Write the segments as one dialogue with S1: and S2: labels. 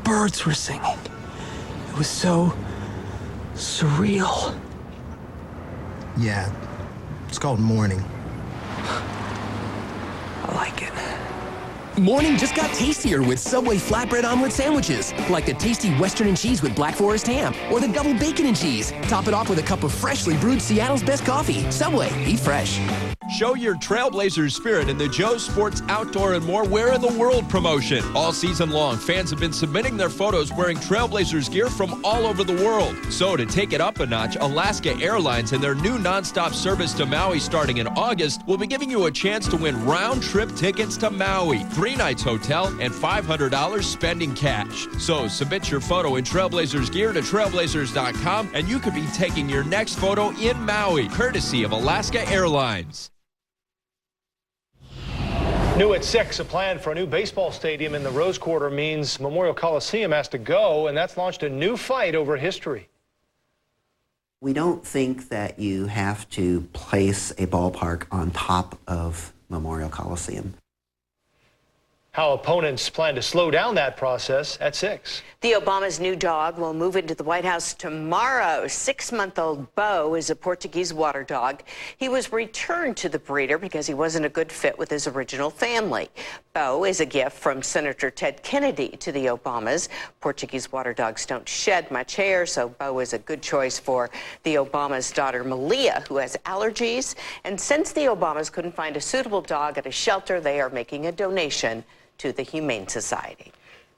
S1: birds were singing. It was so surreal.
S2: Yeah, it's called morning.
S1: I like it.
S3: Morning just got tastier with Subway flatbread omelet sandwiches, like the tasty Western and cheese with Black Forest ham, or the double bacon and cheese. Top it off with a cup of freshly brewed Seattle's best coffee. Subway, eat fresh.
S4: Show your Trailblazers spirit in the Joe Sports Outdoor and More Where in the World promotion. All season long, fans have been submitting their photos wearing Trailblazers gear from all over the world. So to take it up a notch, Alaska Airlines and their new nonstop service to Maui starting in August will be giving you a chance to win round-trip tickets to Maui, 3 nights hotel, and $500 spending cash. So submit your photo in Trailblazers gear to trailblazers.com and you could be taking your next photo in Maui, courtesy of Alaska Airlines.
S5: New at 6, a plan for a new baseball stadium in the Rose Quarter means Memorial Coliseum has to go, and that's launched a new fight over history.
S6: We don't think that you have to place a ballpark on top of Memorial Coliseum.
S5: How opponents plan to slow down that process at 6.
S7: The Obama's new dog will move into the White House tomorrow. 6-month-old Bo is a Portuguese water dog. He was returned to the breeder because he wasn't a good fit with his original family. Bo is a gift from Senator Ted Kennedy to the Obamas. Portuguese water dogs don't shed much hair, so Bo is a good choice for the Obama's daughter Malia, who has allergies. And since the Obamas couldn't find a suitable dog at a shelter, they are making a donation to the Humane Society.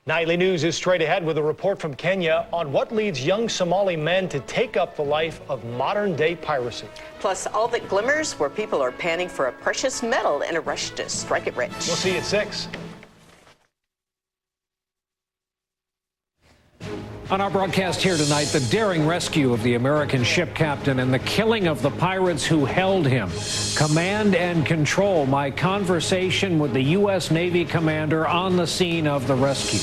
S5: Nightly News is straight ahead with a report from Kenya on what leads young Somali men to take up the life of modern-day piracy.
S7: Plus, all that glimmers where people are panning for a precious metal in a rush to strike it rich.
S5: We'll see you at 6.
S8: On our broadcast here tonight, the daring rescue of the American ship captain and the killing of the pirates who held him. Command and control, my conversation with the U.S. Navy commander on the scene of the rescue.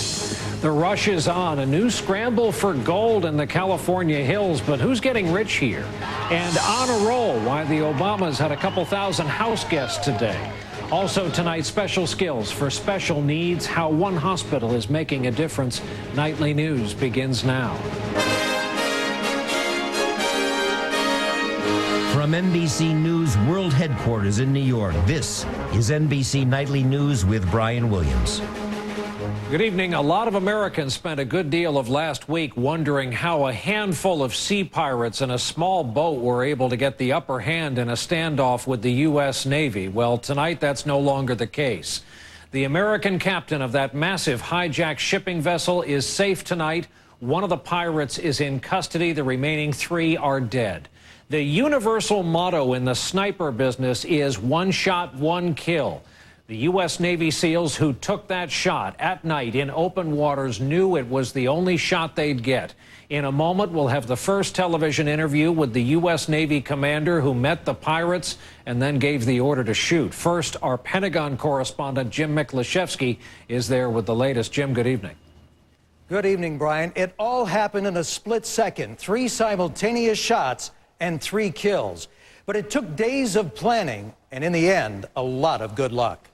S8: The rush is on, a new scramble for gold in the California hills, but who's getting rich here? And on a roll, why the Obamas had a couple thousand house guests today. Also tonight, special skills for special needs, how one hospital is making a difference. Nightly News begins now.
S9: From NBC News World Headquarters in New York, this is NBC Nightly News with Brian Williams.
S8: Good evening. A lot of Americans spent a good deal of last week wondering how a handful of sea pirates in a small boat were able to get the upper hand in a standoff with the U.S. Navy. Well, tonight that's no longer the case. The American captain of that massive hijacked shipping vessel is safe tonight. One of the pirates is in custody. The remaining 3 are dead. The universal motto in the sniper business is one shot, one kill. The U.S. Navy SEALs who took that shot at night in open waters knew it was the only shot they'd get. In a moment, we'll have the first television interview with the U.S. Navy commander who met the pirates and then gave the order to shoot. First, our Pentagon correspondent, Jim Miklashevsky, is there with the latest. Jim, good evening.
S10: Good evening, Brian. It all happened in a split second. 3 simultaneous shots and 3 kills. But it took days of planning and, in the end, a lot of good luck.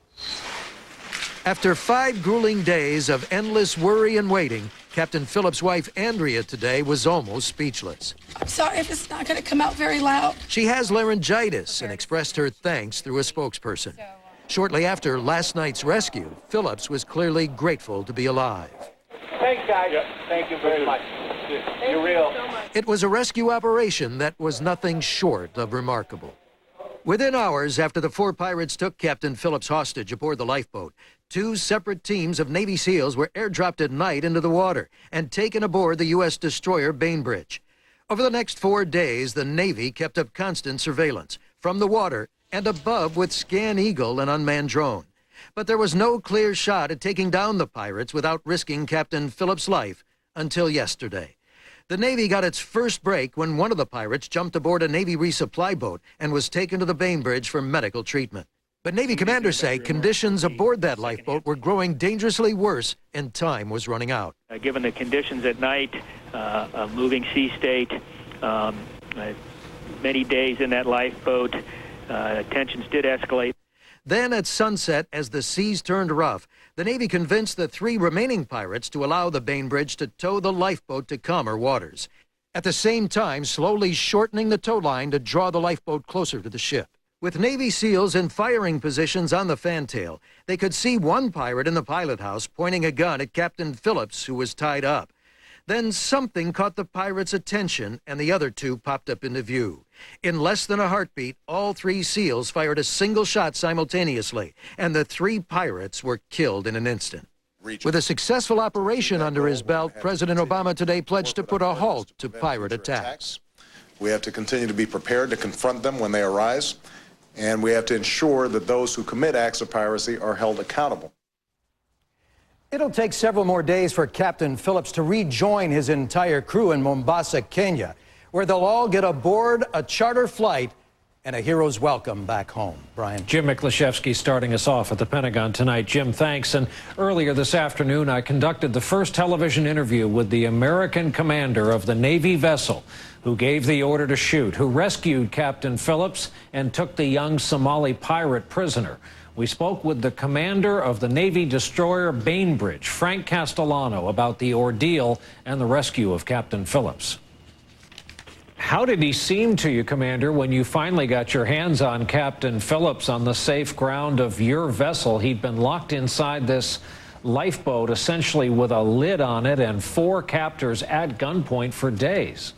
S11: After 5 grueling days of endless worry and waiting, Captain Phillips' wife, Andrea, today was almost speechless.
S12: I'm sorry if it's not going to come out very loud.
S11: She has laryngitis and expressed her thanks through a spokesperson. Shortly after last night's rescue, Phillips was clearly grateful to be alive.
S5: Thanks, guys. Thank you very much. You're real.
S11: It was a rescue operation that was nothing short of remarkable. Within hours after the 4 pirates took Captain Phillips hostage aboard the lifeboat, 2 separate teams of Navy SEALs were airdropped at night into the water and taken aboard the U.S. destroyer Bainbridge. Over the next 4 days, the Navy kept up constant surveillance from the water and above with Scan Eagle and unmanned drone. But there was no clear shot at taking down the pirates without risking Captain Phillips' life until yesterday. The Navy got its first break when one of the pirates jumped aboard a Navy resupply boat and was taken to the Bainbridge for medical treatment. But Navy commanders say conditions aboard that lifeboat were growing dangerously worse and time was running out.
S13: Given the conditions at night, a moving sea state, many days in that lifeboat, tensions did escalate.
S11: Then at sunset, as the seas turned rough, the Navy convinced the 3 remaining pirates to allow the Bainbridge to tow the lifeboat to calmer waters, at the same time slowly shortening the tow line to draw the lifeboat closer to the ship. With Navy SEALs in firing positions on the fantail, they could see one pirate in the pilot house pointing a gun at Captain Phillips, who was tied up. Then something caught the pirates' attention, and the other 2 popped up into view. In less than a heartbeat, all 3 SEALs fired a single shot simultaneously, and the 3 pirates were killed in an instant. With a successful operation under his belt, President Obama today pledged to put a halt to pirate attacks.
S14: We have to continue to be prepared to confront them when they arise, and we have to ensure that those who commit acts of piracy are held accountable.
S10: It'll take several more days for Captain Phillips to rejoin his entire crew in Mombasa, Kenya, where they'll all get aboard a charter flight and a hero's welcome back home. Brian.
S8: Jim Miklaszewski starting us off at the Pentagon tonight. Jim, thanks. And earlier this afternoon, I conducted the first television interview with the American commander of the Navy vessel who gave the order to shoot, who rescued Captain Phillips and took the young Somali pirate prisoner. We spoke with the commander of the Navy destroyer Bainbridge, Frank Castellano, about the ordeal and the rescue of Captain Phillips. How did he seem to you, Commander, when you finally got your hands on Captain Phillips on the safe ground of your vessel? He'd been locked inside this lifeboat, essentially with a lid on it, and 4 captors at gunpoint for days.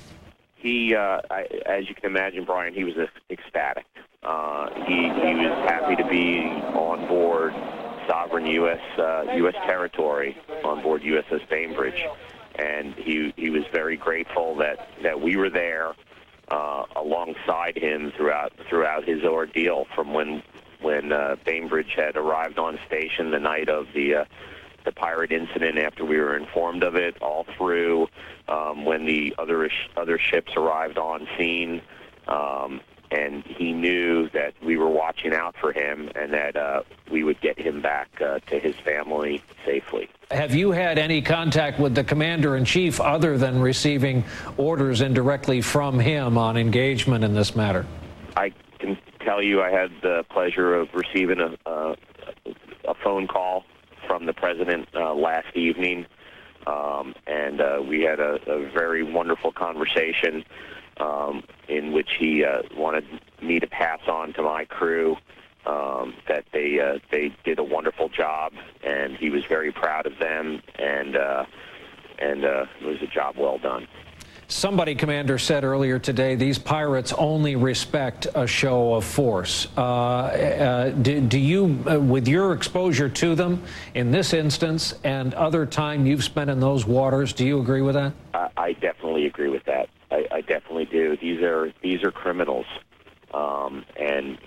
S15: He, as you can imagine, Brian, he was ecstatic. He was happy to be on board sovereign U.S. territory, on board USS Bainbridge, and he was very grateful that we were there alongside him throughout his ordeal, from when Bainbridge had arrived on station the night of the pirate incident, after we were informed of it, all through when the other ships arrived on scene. And he knew that we were watching out for him and that we would get him back to his family safely.
S8: Have you had any contact with the Commander-in-Chief other than receiving orders indirectly from him on engagement in this matter?
S15: I can tell you I had the pleasure of receiving a phone call from the President last evening, and we had a very wonderful conversation in which he wanted me to pass on to my crew that they did a wonderful job, and he was very proud of them, and it was a job well done.
S8: Somebody, Commander, said earlier today these pirates only respect a show of force. Do you, with your exposure to them in this instance and other time you've spent in those waters, do you agree with that?
S15: I definitely agree with that. I definitely do. These are criminals, and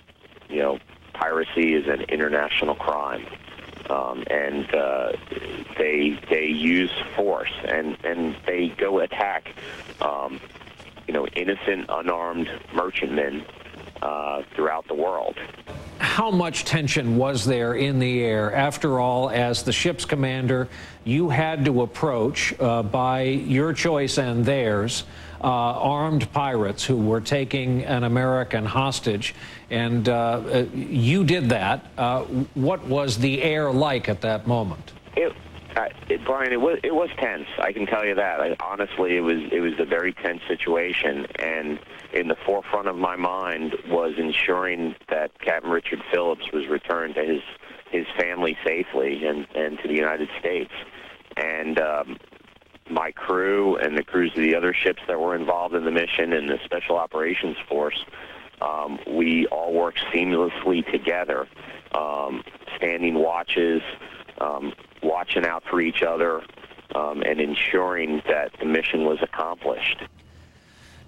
S15: you know, piracy is an international crime, and they use force, and they go attack innocent, unarmed merchantmen throughout the world.
S8: How much tension was there in the air? After all, as the ship's commander, you had to approach, by your choice and theirs, armed pirates who were taking an American hostage, and you did that. What was the air like at that moment?
S15: Brian, it was tense. I can tell you that. Honestly, it was a very tense situation, and in the forefront of my mind was ensuring that Captain Richard Phillips was returned to his family safely and to the United States. And my crew and the crews of the other ships that were involved in the mission and the Special Operations Force, we all worked seamlessly together, standing watches, watching out for each other, and ensuring that the mission was accomplished.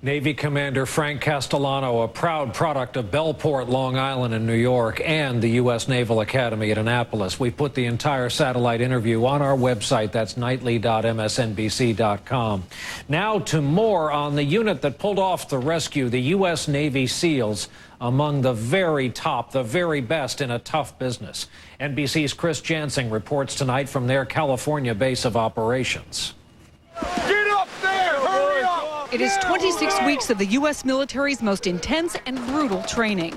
S8: Navy Commander Frank Castellano, a proud product of Bellport, Long Island in New York, and the U.S. Naval Academy at Annapolis. We put the entire satellite interview on our website. That's nightly.msnbc.com. Now to more on the unit that pulled off the rescue, the U.S. Navy SEALs, among the very top, the very best in a tough business. NBC's Chris Jansing reports tonight from their California base of operations.
S16: Get up there! Hurry up! It is 26 weeks of the U.S. military's most intense and brutal training.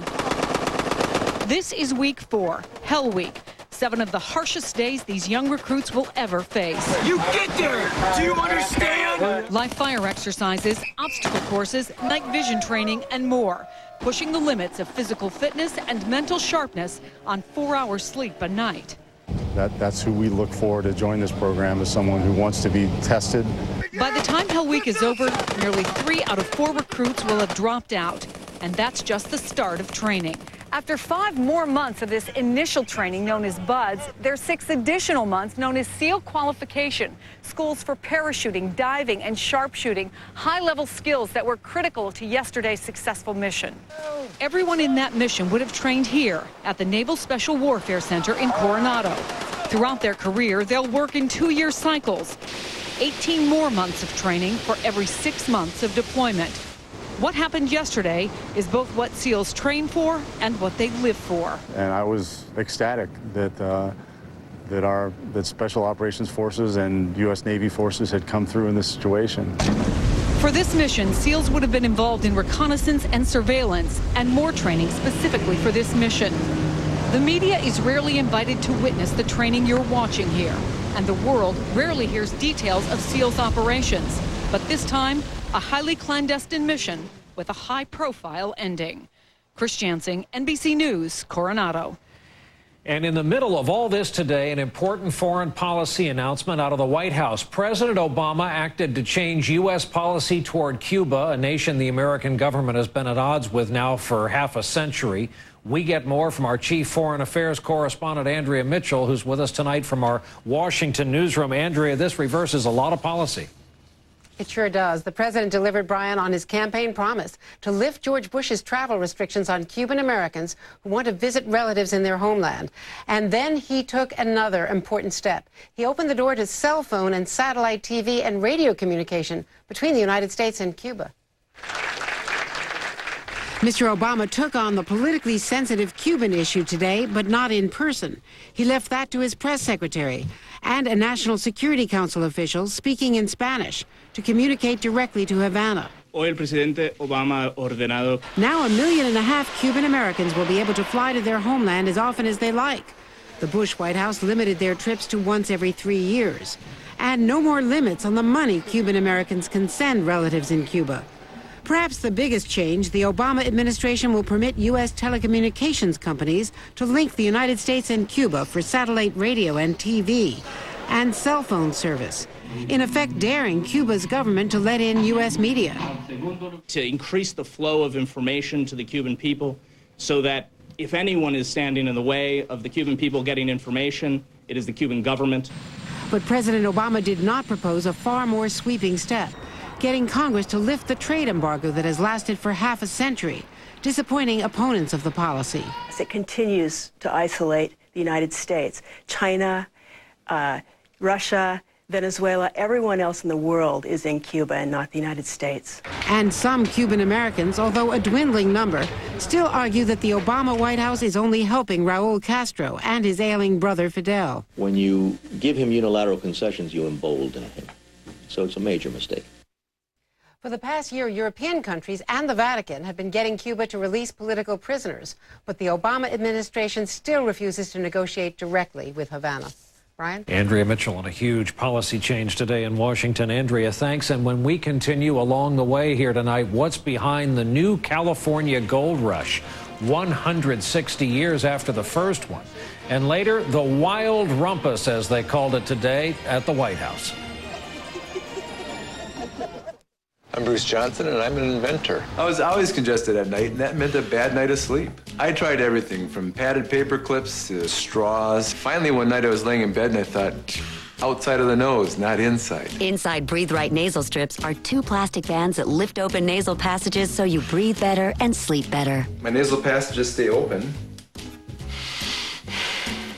S17: This is week 4, Hell Week. 7 of the harshest days these young recruits will ever face.
S16: You get there! Do you understand?
S17: Live fire exercises, obstacle courses, night vision training, and more. Pushing the limits of physical fitness and mental sharpness on 4 hours sleep a night.
S18: That's who we look for to join this program, is someone who wants to be tested.
S17: By the time Hell Week is over, nearly 3 out of 4 recruits will have dropped out. And that's just the start of training.
S19: After 5 more months of this initial training known as BUDS, there's 6 additional months known as SEAL qualification. Schools for parachuting, diving, and sharpshooting. High-level skills that were critical to yesterday's successful mission.
S17: Everyone in that mission would have trained here at the Naval Special Warfare Center in Coronado. Throughout their career, they'll work in 2-year cycles. 18 more months of training for every 6 months of deployment. What happened yesterday is both what SEALs train for and what they live for.
S18: And I was ecstatic that Special Operations Forces and U.S. Navy forces had come through in this situation.
S17: For this mission, SEALs would have been involved in reconnaissance and surveillance, and more training specifically for this mission. The media is rarely invited to witness the training you're watching here, and the world rarely hears details of SEALs operations. But this time, a highly clandestine mission with a high-profile ending. Chris Jansing, NBC News, Coronado.
S8: And in the middle of all this today, an important foreign policy announcement out of the White House. President Obama acted to change U.S. policy toward Cuba, a nation the American government has been at odds with now for half a century. We get more from our chief foreign affairs correspondent, Andrea Mitchell, who's with us tonight from our Washington newsroom. Andrea, this reverses a lot of policy.
S20: It sure does. The president delivered, Brian, on his campaign promise to lift George Bush's travel restrictions on Cuban Americans who want to visit relatives in their homeland. And then he took another important step. He opened the door to cell phone and satellite TV and radio communication between the United States and Cuba. Mr. Obama took on the politically sensitive Cuban issue today, but not in person. He left that to his press secretary and a National Security Council official speaking in Spanish to communicate directly to Havana.
S21: Hoy el presidente Obama ha ordenado.
S20: Now 1.5 million Cuban Americans will be able to fly to their homeland as often as they like. The Bush White House limited their trips to once every 3 years. And no more limits on the money Cuban Americans can send relatives in Cuba. Perhaps the biggest change, the Obama administration will permit U.S. telecommunications companies to link the United States and Cuba for satellite radio and TV and cell phone service, in effect daring Cuba's government to let in U.S. media.
S21: To increase the flow of information to the Cuban people so that if anyone is standing in the way of the Cuban people getting information, it is the Cuban government.
S20: But President Obama did not propose a far more sweeping step, getting Congress to lift the trade embargo that has lasted for half a century, disappointing opponents of the policy.
S22: It continues to isolate the United States. China, Russia, Venezuela, everyone else in the world is in Cuba and not the United States.
S20: And some Cuban Americans, although a dwindling number, still argue that the Obama White House is only helping Raul Castro and his ailing brother Fidel.
S23: When you give him unilateral concessions, you embolden him. So it's a major mistake.
S20: For the past year, European countries and the Vatican have been getting Cuba to release political prisoners, but the Obama administration still refuses to negotiate directly with Havana. Brian?
S8: Andrea Mitchell on a huge policy change today in Washington. Andrea, thanks. And when we continue along the way here tonight, what's behind the new California gold rush 160 years after the first one? And later, the wild rumpus, as they called it today, at the White House.
S24: I'm Bruce Johnson, and I'm an inventor. I was always congested at night, and that meant a bad night of sleep. I tried everything, from padded paper clips to straws. Finally, one night I was laying in bed, and I thought, outside of the nose, not inside.
S25: Inside Breathe Right nasal strips are 2 plastic bands that lift open nasal passages so you breathe better and sleep better.
S24: My nasal passages stay open,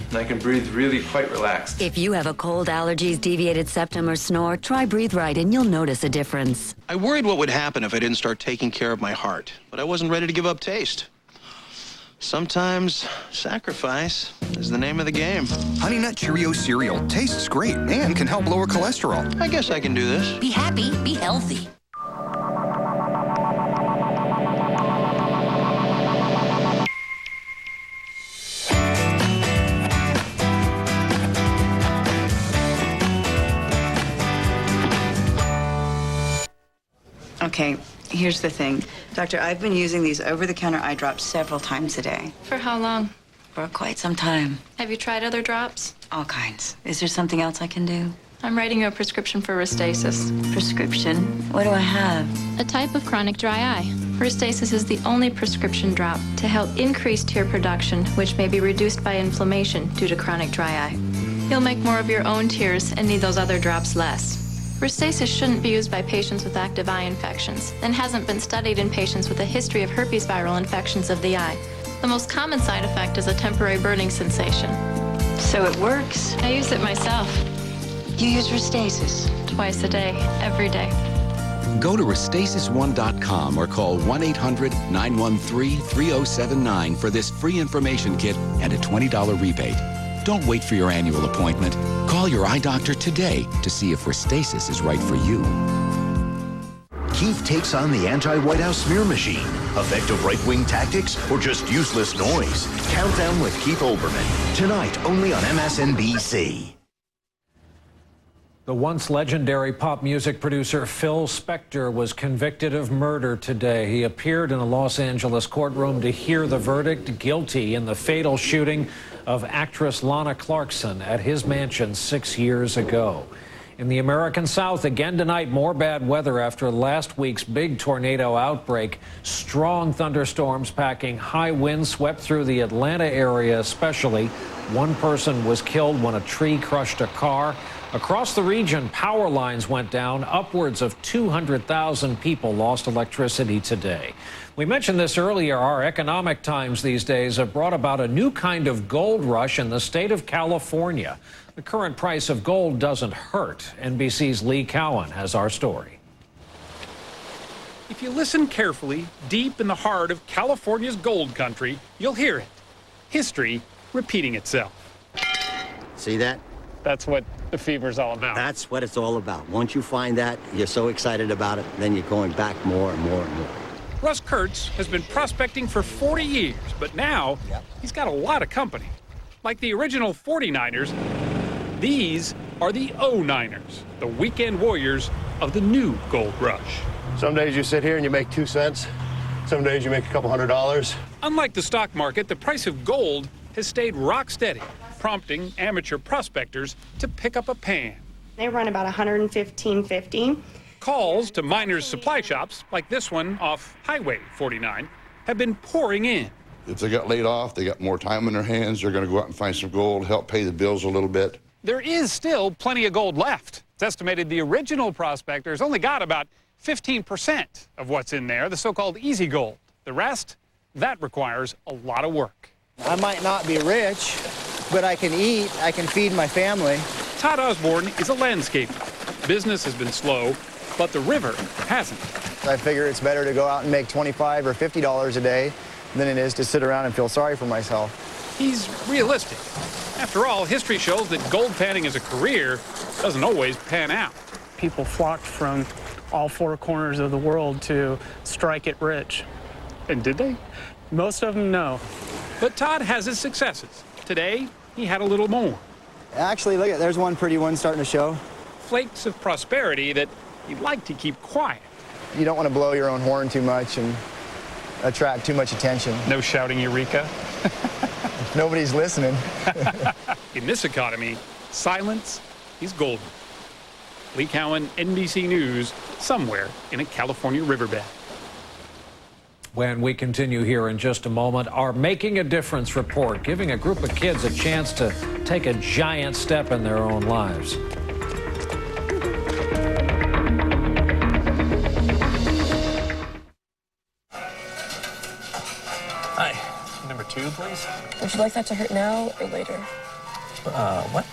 S24: and I can breathe really quite relaxed.
S25: If you have a cold, allergies, deviated septum, or snore, try Breathe Right and you'll notice a difference.
S26: I worried what would happen if I didn't start taking care of my heart, but I wasn't ready to give up taste. Sometimes sacrifice is the name of the game.
S27: Honey Nut Cheerio cereal tastes great and can help lower cholesterol.
S26: I guess I can do this.
S25: Be happy, be healthy.
S1: Okay, here's the thing. Doctor, I've been using these over-the-counter eye drops several times a day.
S2: For how long?
S1: For quite some time.
S2: Have you tried other drops?
S1: All kinds. Is there something else I can do?
S2: I'm writing you a prescription for Restasis.
S1: Prescription? What do I have?
S2: A type of chronic dry eye. Restasis is the only prescription drop to help increase tear production, which may be reduced by inflammation due to chronic dry eye. You'll make more of your own tears and need those other drops less. Restasis shouldn't be used by patients with active eye infections and hasn't been studied in patients with a history of herpes viral infections of the eye. The most common side effect is a temporary burning sensation.
S1: So it works?
S2: I use it myself.
S1: You use Restasis?
S2: Twice a day, every day.
S3: Go to Restasis1.com or call 1-800-913-3079 for this free information kit and a $20 rebate. Don't wait for your annual appointment. Call your eye doctor today to see if Restasis is right for you.
S4: Keith takes on the anti-White House smear machine. Effective right-wing tactics or just useless noise? Countdown with Keith Olbermann. Tonight, only on MSNBC.
S8: The once legendary pop music producer Phil Spector was convicted of murder today. He appeared in a Los Angeles courtroom to hear the verdict, guilty in the fatal shooting of actress Lana Clarkson at his mansion 6 years ago. In the American South, again tonight, more bad weather after last week's big tornado outbreak. Strong thunderstorms packing high winds swept through the Atlanta area especially. One person was killed when a tree crushed a car. Across the region, power lines went down. Upwards of 200,000 people lost electricity today. We mentioned this earlier. Our economic times these days have brought about a new kind of gold rush in the state of California. The current price of gold doesn't hurt. NBC's Lee Cowan has our story.
S6: If you listen carefully, deep in the heart of California's gold country, you'll hear it. History repeating itself.
S7: See that?
S6: That's what the fever's all about.
S7: That's what it's all about. Once you find that, you're so excited about it, then you're going back more and more and more.
S6: Russ Kurtz has been prospecting for 40 years, but now he's got a lot of company. Like the original 49ers, these are the 09ers, the weekend warriors of the new gold rush.
S9: Some days you sit here and you make 2 cents. Some days you make a couple $100.
S6: Unlike the stock market, the price of gold has stayed rock steady, prompting amateur prospectors to pick up a pan.
S28: They run about $115.50.
S6: Calls to miners' supply shops, like this one off Highway 49, have been pouring in.
S29: If they got laid off, they got more time in their hands, they're going to go out and find some gold, help pay the bills a little bit.
S6: There is still plenty of gold left. It's estimated the original prospectors only got about 15% of what's in there, the so-called easy gold. The rest, that requires a lot of work.
S30: I might not be rich, but I can eat, I can feed my family.
S6: Todd Osborne is a landscaper. Business has been slow, but the river hasn't.
S30: I figure it's better to go out and make $25 or $50 a day than it is to sit around and feel sorry for myself.
S6: He's realistic. After all, history shows that gold panning as a career doesn't always pan out.
S31: People flocked from all four corners of the world to strike it rich.
S6: And did they?
S31: Most of them, no.
S6: But Todd has his successes. Today, he had a little more.
S30: Actually, look, there's one pretty one starting to show.
S6: Flakes of prosperity that you'd like to keep quiet.
S30: You don't want to blow your own horn too much and attract too much attention.
S6: No shouting eureka.
S30: Nobody's listening.
S6: In this economy, silence is golden. Lee Cowan, NBC News, somewhere in a California riverbed.
S8: When we continue here in just a moment, our Making a Difference report, giving a group of kids a chance to take a giant step in their own lives.
S32: Hi. Number 2, please.
S33: Would you like that to hurt now or later?
S32: What?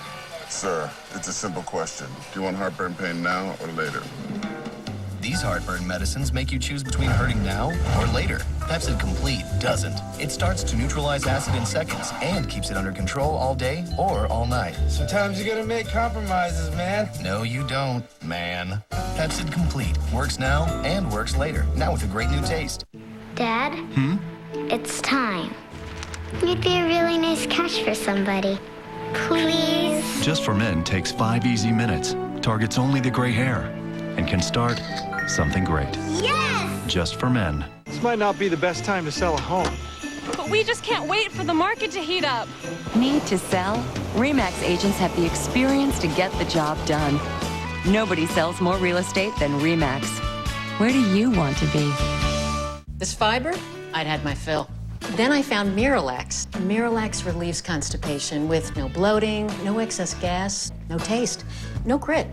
S34: Sir, it's a simple question. Do you want heartburn pain now or later?
S35: These heartburn medicines make you choose between hurting now or later. Pepcid Complete doesn't. It starts to neutralize acid in seconds and keeps it under control all day or all night.
S36: Sometimes you gotta make compromises, man.
S35: No, you don't, man. Pepcid Complete works now and works later. Now with a great new taste.
S37: Dad? It's time. You'd be a really nice catch for somebody. Please?
S38: Just for Men takes 5 easy minutes. Targets only the gray hair.
S5: and can start something great.
S37: Yes!
S5: Just for men.
S10: This might not be the best time to sell a home.
S33: But we just can't wait for the market to heat up.
S25: Need to sell? RE/MAX agents have the experience to get the job done. Nobody sells more real estate than RE/MAX. Where do you want to be?
S11: This fiber, I'd had my fill. Then I found Miralax. Miralax relieves constipation with no bloating, no excess gas, no taste, no grit.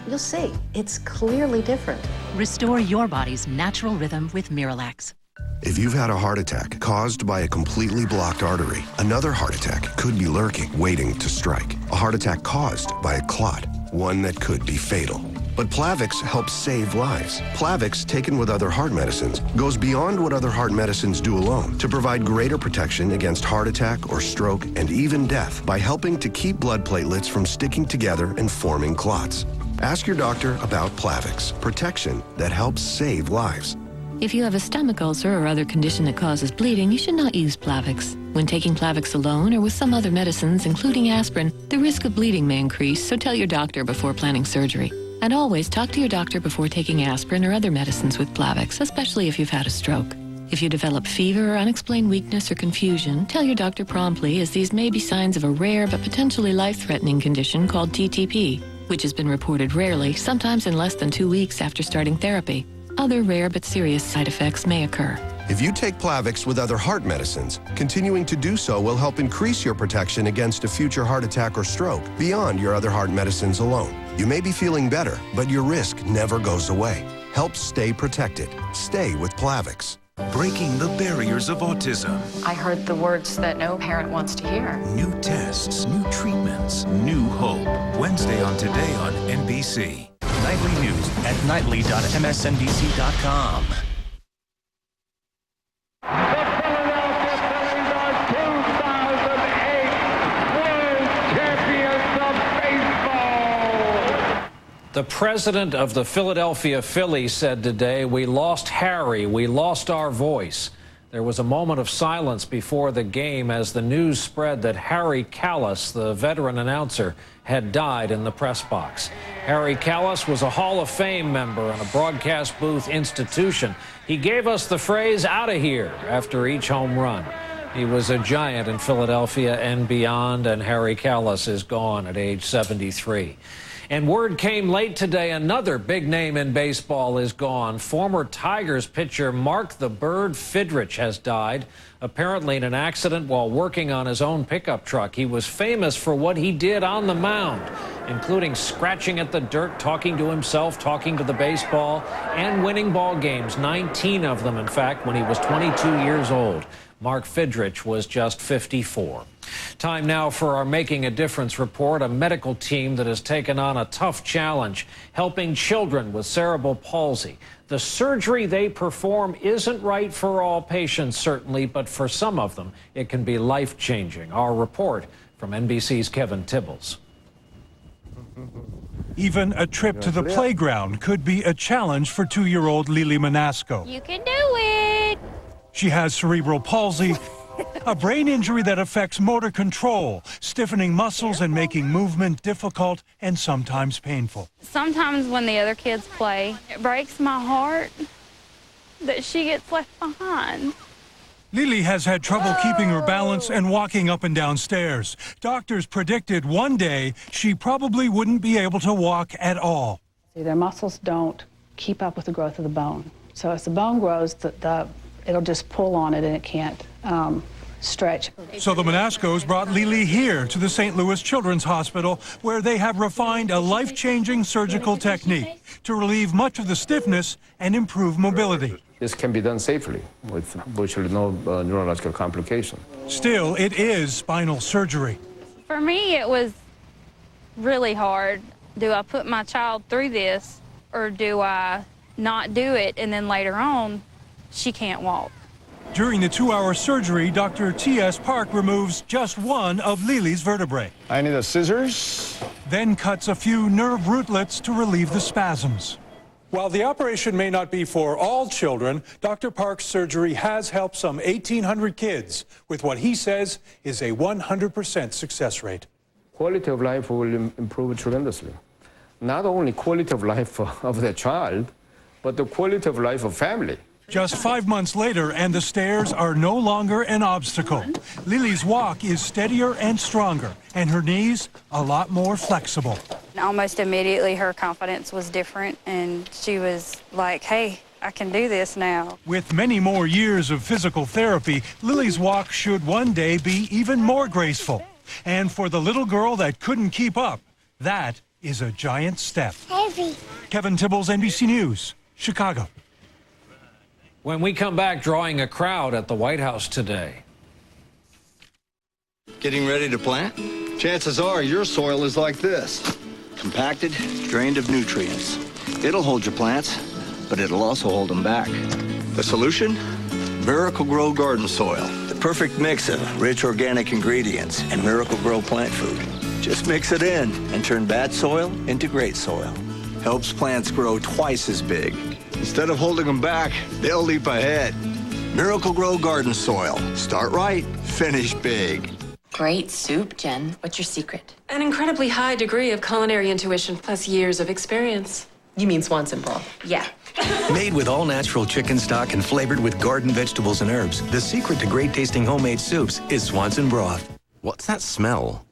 S11: You'll see, it's clearly different.
S12: Restore your body's natural rhythm with Miralax.
S13: If you've had a heart attack caused by a completely blocked artery, another heart attack could be lurking, waiting to strike. A heart attack caused by a clot, one that could be fatal. But Plavix helps save lives. Plavix, taken with other heart medicines, goes beyond what other heart medicines do alone to provide greater protection against heart attack or stroke and even death by helping to keep blood platelets from sticking together and forming clots. Ask your doctor about Plavix, protection that helps save lives.
S25: If you have a stomach ulcer or other condition that causes bleeding, you should not use Plavix. When taking Plavix alone or with some other medicines, including aspirin, the risk of bleeding may increase, so tell your doctor before planning surgery. And always talk to your doctor before taking aspirin or other medicines with Plavix, especially if you've had a stroke. If you develop fever or unexplained weakness or confusion, tell your doctor promptly, as these may be signs of a rare but potentially life-threatening condition called TTP, which has been reported rarely, sometimes in less than 2 weeks after starting therapy. Other rare but serious side effects may occur.
S13: If you take Plavix with other heart medicines, continuing to do so will help increase your protection against a future heart attack or stroke beyond your other heart medicines alone. You may be feeling better, but your risk never goes away. Help stay protected. Stay with Plavix.
S14: Breaking the barriers of autism.
S15: I heard the words that no parent wants to hear.
S14: New tests, new treatments, new hope. Wednesday on Today on NBC.
S16: Nightly news at nightly.msnbc.com.
S8: The president of the Philadelphia Phillies said today, "We lost Harry, we lost our voice." There was a moment of silence before the game as the news spread that Harry Kalas, the veteran announcer, had died in the press box. Harry Kalas was a Hall of Fame member and a broadcast booth institution. He gave us the phrase "out of here" after each home run. He was a giant in Philadelphia and beyond, and Harry Kalas is gone at age 73. And word came late today, another big name in baseball is gone. Former Tigers pitcher Mark the Bird Fidrych has died, apparently in an accident while working on his own pickup truck. He was famous for what he did on the mound, including scratching at the dirt, talking to himself, talking to the baseball, and winning ball games, 19 of them, in fact, when he was 22 years old. Mark Fidrych was just 54. Time now for our Making a Difference report, a medical team that has taken on a tough challenge, helping children with cerebral palsy. The surgery they perform isn't right for all patients, certainly, but for some of them, it can be life-changing. Our report from NBC's Kevin Tibbles.
S17: Even a trip to the playground could be a challenge for 2-year-old Lily Manasco.
S18: You can do it!
S17: She has cerebral palsy, a brain injury that affects motor control, stiffening muscles and making movement difficult and sometimes painful.
S18: Sometimes when the other kids play, it breaks my heart that she gets left behind.
S17: Lily has had trouble keeping her balance and walking up and down stairs. Doctors predicted one day she probably wouldn't be able to walk at all.
S19: Their muscles don't keep up with the growth of the bone. So as the bone grows, it'll just pull on it and it can't stretch.
S17: So the Manascos brought Lily here to the St. Louis Children's Hospital, where they have refined a life-changing surgical technique to relieve much of the stiffness and improve mobility.
S20: This can be done safely with virtually no neurological complication.
S17: Still, it is spinal surgery.
S18: For me, it was really hard. Do I put my child through this, or do I not do it, and then later on, she can't walk?
S17: During the 2-hour surgery, Dr. T.S. Park removes just one of Lily's vertebrae.
S9: I need the scissors.
S17: Then cuts a few nerve rootlets to relieve the spasms. While the operation may not be for all children, Dr. Park's surgery has helped some 1,800 kids with what he says is a 100% success rate.
S20: Quality of life will improve tremendously. not only quality of life of the child, but the quality of life of family.
S17: Just 5 months later, and the stairs are no longer an obstacle. Lily's walk is steadier and stronger, and her knees a lot more flexible.
S18: Almost immediately, her confidence was different, and she was like, hey, I can do this now.
S17: With many more years of physical therapy, Lily's walk should one day be even more graceful. And for the little girl that couldn't keep up, that is a giant step.
S37: Heavy.
S17: Kevin Tibbles, NBC News, Chicago.
S8: When we come back, drawing a crowd at the White House today.
S1: Getting ready to plant? Chances are your soil is like this. Compacted, drained of nutrients. It'll hold your plants, but it'll also hold them back. The solution? Miracle-Gro garden soil. The perfect mix of rich organic ingredients and Miracle-Gro plant food. Just mix it in and turn bad soil into great soil. Helps plants grow twice as big. Instead of holding them back, they'll leap ahead. Miracle-Gro garden soil. Start right, finish big.
S2: Great soup, Jen. What's your secret?
S33: An incredibly high degree of culinary intuition plus years of experience.
S2: You mean Swanson broth? Yeah.
S3: Made with all-natural chicken stock and flavored with garden vegetables and herbs, the secret to great-tasting homemade soups is Swanson broth.
S4: What's that smell?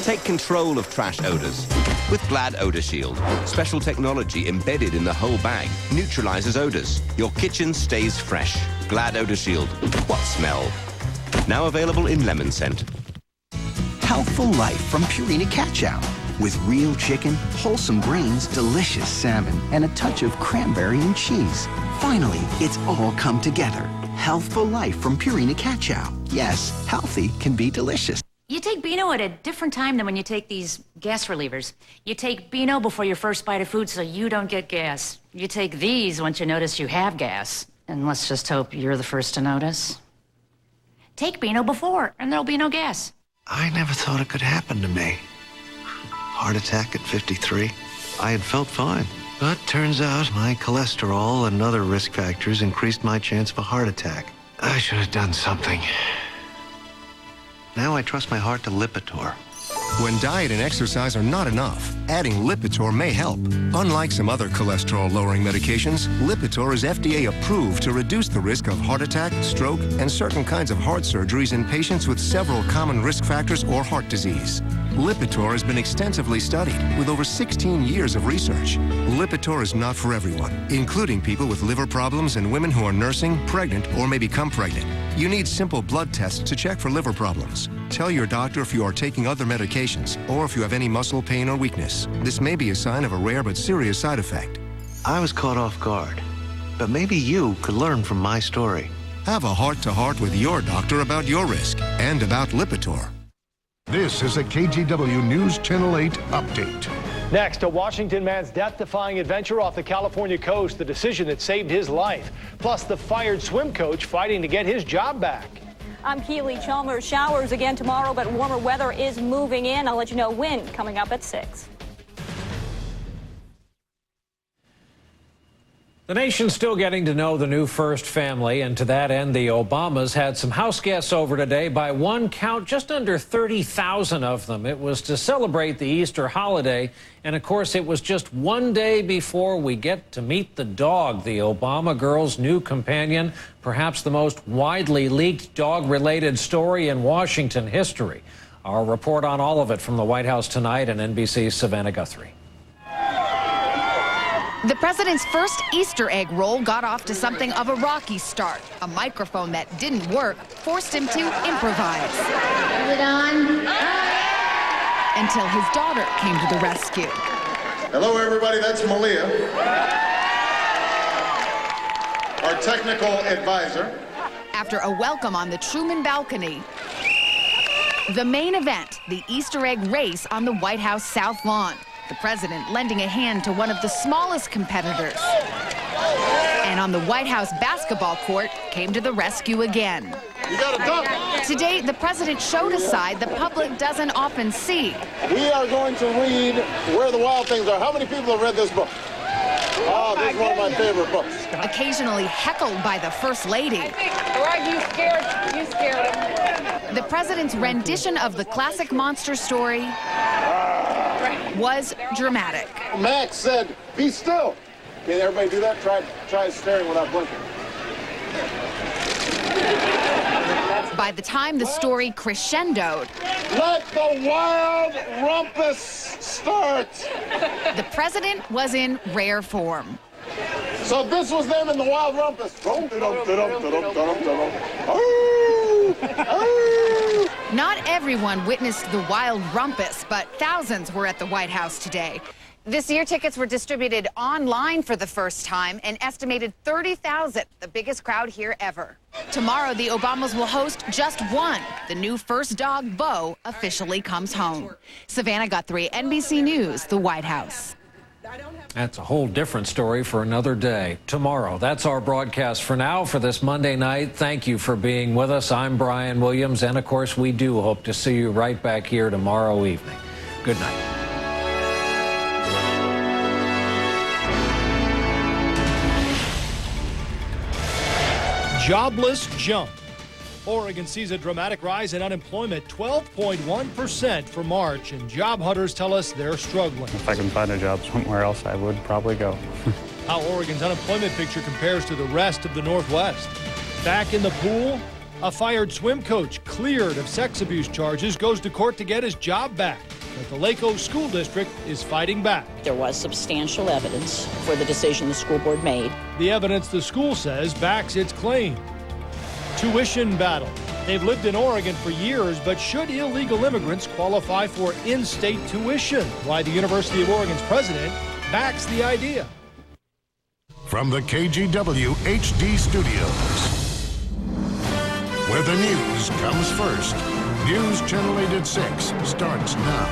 S4: Take control of trash odors with Glad Odor Shield. Special technology embedded in the whole bag neutralizes odors. Your kitchen stays fresh. Glad Odor Shield. What smell? Now available in lemon scent.
S6: Healthful life from Purina Cat Chow. With real chicken, wholesome greens, delicious salmon, and a touch of cranberry and cheese. Finally, it's all come together. Healthful life from Purina Cat Chow. Yes, healthy can be delicious.
S7: You take Beano at a different time than when you take these gas relievers. You take Beano before your first bite of food so you don't get gas. You take these once you notice you have gas. And let's just hope you're the first to notice. Take Beano before, and there'll be no gas.
S16: I never thought it could happen to me. Heart attack at 53. I had felt fine. But turns out my cholesterol and other risk factors increased my chance of a heart attack. I should have done something. Now I trust my heart to Lipitor.
S13: When diet and exercise are not enough, adding Lipitor may help. Unlike some other cholesterol-lowering medications, Lipitor is FDA approved to reduce the risk of heart attack, stroke, and certain kinds of heart surgeries in patients with several common risk factors or heart disease. Lipitor has been extensively studied with over 16 years of research. Lipitor is not for everyone, including people with liver problems and women who are nursing, pregnant, or may become pregnant. You need simple blood tests to check for liver problems. Tell your doctor if you are taking other medications or if you have any muscle pain or weakness. This may be a sign of a rare but serious side effect.
S16: I was caught off guard. But maybe you could learn from my story.
S13: Have a heart-to-heart with your doctor about your risk and about Lipitor.
S21: This is a KGW News Channel 8 update.
S22: Next, a Washington man's death-defying adventure off the California coast, the decision that saved his life. Plus, the fired swim coach fighting to get his job back.
S23: I'm Keely Chalmers. Showers again tomorrow, but warmer weather is moving in. I'll let you know when coming up at 6.
S8: The nation's still getting to know the new first family, and to that end, the Obamas had some house guests over today. By one count, just under 30,000 of them. It was to celebrate the Easter holiday, and of course, it was just one day before we get to meet the dog, the Obama girl's new companion, perhaps the most widely leaked dog-related story in Washington history. Our report on all of it from the White House tonight, and NBC's Savannah Guthrie.
S24: The president's first Easter egg roll got off to something of a rocky start. A microphone that didn't work forced him to improvise.
S37: Is it on?
S24: Until his daughter came to the rescue.
S9: Hello, everybody. That's Malia, our technical advisor.
S24: After a welcome on the Truman balcony, the main event, the Easter egg race on the White House South Lawn. The president lending a hand to one of the smallest competitors. And on the White House basketball court, came to the rescue again.
S9: You got a dunk.
S24: Today, the president showed a side the public doesn't often see.
S9: We are going to read Where the Wild Things Are. How many people have read this book? Oh, this is one of my favorite books.
S24: Occasionally heckled by the First Lady.
S23: Right, you scared him.
S24: The president's rendition of the classic monster story was dramatic.
S9: Max said, be still. Can everybody do that? Try staring without blinking.
S24: By the time the story crescendoed,
S9: let the wild rumpus start.
S24: The president was in rare form.
S9: So this was them in the wild rumpus.
S24: Not everyone witnessed the wild rumpus, but thousands were at the White House today. This year, tickets were distributed online for the first time, an estimated 30,000, the biggest crowd here ever. Tomorrow, the Obamas will host just one. The new first dog, Bo, officially comes home. Savannah Guthrie, NBC News, the White House.
S8: That's a whole different story for another day. Tomorrow, that's our broadcast for now for this Monday night. Thank you for being with us. I'm Brian Williams, and of course, we do hope to see you right back here tomorrow evening. Good night.
S22: Jobless jump. Oregon sees a dramatic rise in unemployment, 12.1% for March, and job hunters tell us they're struggling.
S5: If I can find a job somewhere else, I would probably go.
S22: How Oregon's unemployment picture compares to the rest of the Northwest. Back in the pool, a fired swim coach cleared of sex abuse charges goes to court to get his job back. But the Lake School District is fighting back.
S10: There was substantial evidence for the decision the school board made.
S22: The evidence, the school says, backs its claim. Tuition battle. They've lived in Oregon for years, but should illegal immigrants qualify for in-state tuition? Why the University of Oregon's president backs the idea.
S21: From the KGW HD studios, where the news comes first. News Channel 8 at 6 starts now.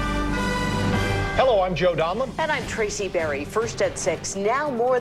S22: Hello, I'm Joe Donlin.
S11: And I'm Tracy Berry. First at 6, now more than